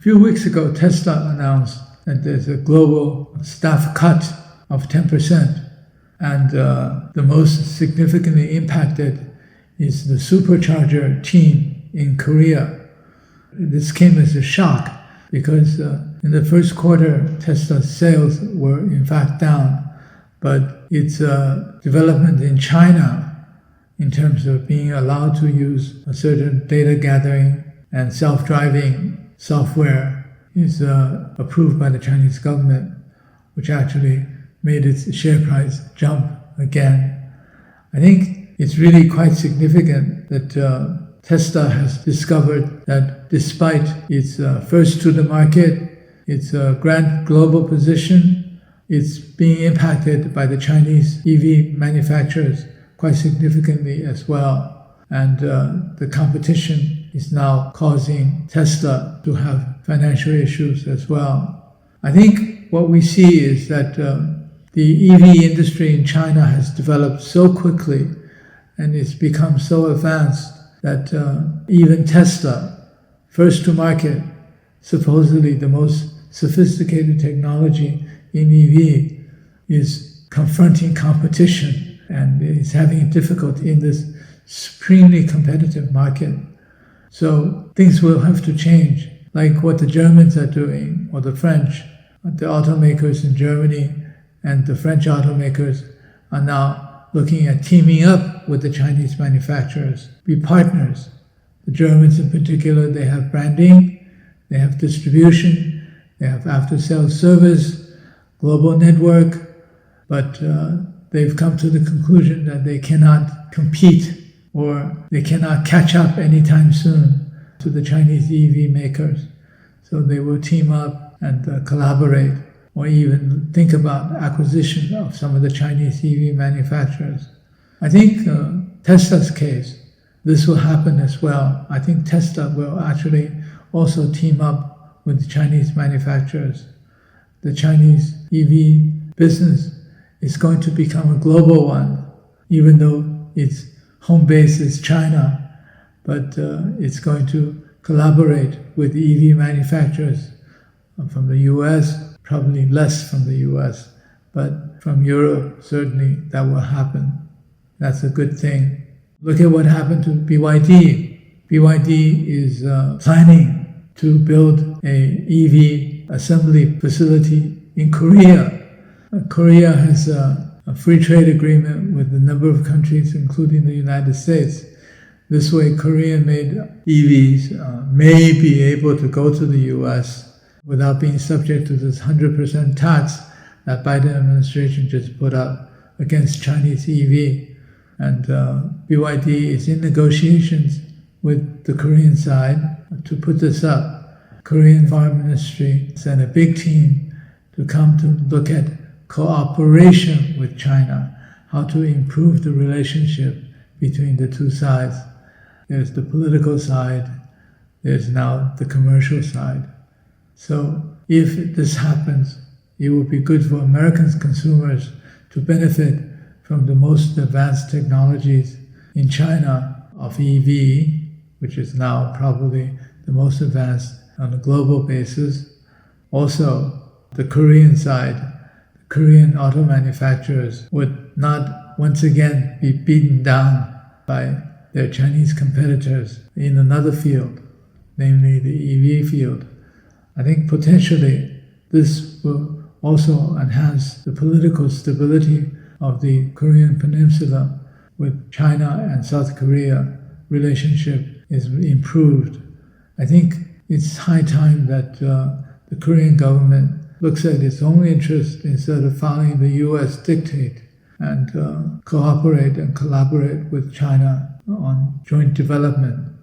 few weeks ago, Tesla announced that there's a global staff cut of 10%. And the most significantly impacted is the supercharger team in Korea. This came as a shock because in the first quarter, Tesla's sales were in fact down, but its development in China in terms of being allowed to use a certain data gathering and self-driving software is approved by the Chinese government, which actually made its share price jump again. I think it's really quite significant that Tesla has discovered that despite its first to the market, its grand global position, it's being impacted by the Chinese EV manufacturers quite significantly as well. And the competition is now causing Tesla to have financial issues as well. I think what we see is that the EV industry in China has developed so quickly and it's become so advanced that even Tesla, first to market, supposedly the most sophisticated technology in EV, is confronting competition and is having difficulty in this supremely competitive market. So things will have to change, like what the Germans are doing, or the French. The automakers in Germany and the French automakers are now looking at teaming up with the Chinese manufacturers, be partners. The Germans in particular, they have branding, they have distribution, they have after-sales service, global network, but they've come to the conclusion that they cannot compete or they cannot catch up anytime soon to the Chinese EV makers. So they will team up and collaborate or even think about acquisition of some of the Chinese EV manufacturers. I think Tesla's case, this will happen as well. I think Tesla will actually also team up with the Chinese manufacturers. The Chinese EV business is going to become a global one, even though its home base is China, but it's going to collaborate with EV manufacturers from the US, probably less from the US, but from Europe, certainly that will happen. That's a good thing. Look at what happened to BYD. BYD is planning to build an EV assembly facility in Korea. Korea has a free trade agreement with a number of countries, including the United States. This way, Korean-made EVs may be able to go to the US without being subject to this 100% tax that Biden administration just put up against Chinese EV. And BYD is in negotiations with the Korean side to put this up. Korean Foreign Ministry sent a big team to come to look at cooperation with China, how to improve the relationship between the two sides. There's the political side, there's now the commercial side. So if this happens, it will be good for American consumers to benefit from the most advanced technologies in China of EV, which is now probably the most advanced on a global basis. Also, the Korean side, Korean auto manufacturers would not once again be beaten down by their Chinese competitors in another field, namely the EV field. I think potentially this will also enhance the political stability of the Korean Peninsula with China and South Korea. Relationship is improved. I think it's high time that the Korean government looks at its own interest instead of following the U.S. dictate and cooperate and collaborate with China on joint development.